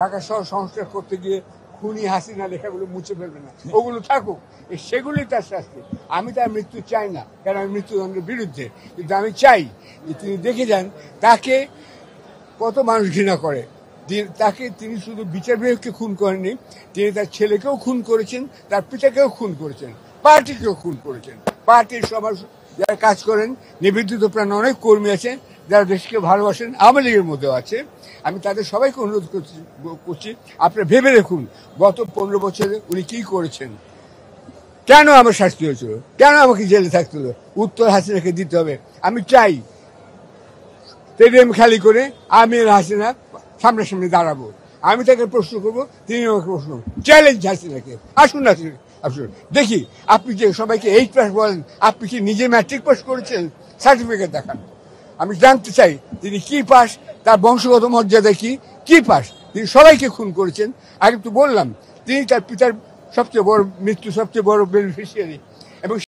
ঢাকা শহর সংস্কার করতে গিয়ে খুনি হাসিনা লেখাগুলো মুছে ফেলবে না, ওগুলো থাকুক, সেগুলোই তার শাস্তি। আমি তার মৃত্যু চাই না, কারণ আমি মৃত্যুদণ্ডের বিরুদ্ধে, কিন্তু আমি চাই যে তিনি দেখে যান তাকে কত মানুষ ঘৃণা করে। তাকে তিনি শুধু বিচার বিভাগকে খুন করেননি, তিনি তার ছেলেকেও খুন করেছেন, তার পিতাকেও খুন করেছেন, পার্টিকেও খুন করেছেন। পার্টির সমাজ যারা কাজ করেন, নিবেদিত প্রাণ অনেক কর্মী আছেন যারা দেশকে ভালোবাসেন, আওয়ামী লীগের মধ্যেও আছে। আমি তাদের সবাইকে অনুরোধ করছি, আপনারা ভেবে দেখুন গত 15 বছরে উনি কি করেছেন, কেন আমার শাস্তি হয়েছিল, কেন আমাকে জেলে থাকতে হলো, উত্তর হাসিনাকে দিতে হবে। আমি চাই স্টেডিয়াম খালি করে আমি হাসিনা সামনাসামনি দাঁড়াবো, আমি তাকে প্রশ্ন করবো, তিনি আমাকে প্রশ্ন চ্যালেঞ্জ হাসিনাকে, আসুন হাসিনা আসুন, দেখি আপনি যে সবাইকে 8 পাস বলেন, আপনি কি নিজে ম্যাট্রিক পাস করেছেন, সার্টিফিকেট দেখান। আমি জানতে চাই তিনি কি পাস, তার বংশগত মর্যাদা কি পাস। তিনি সবাইকে খুন করেছেন। আগে তো বললাম তিনি তার পিতার সবচেয়ে বড় মৃত্যু, সবচেয়ে বড় বেনিফিশিয়ারি, এবং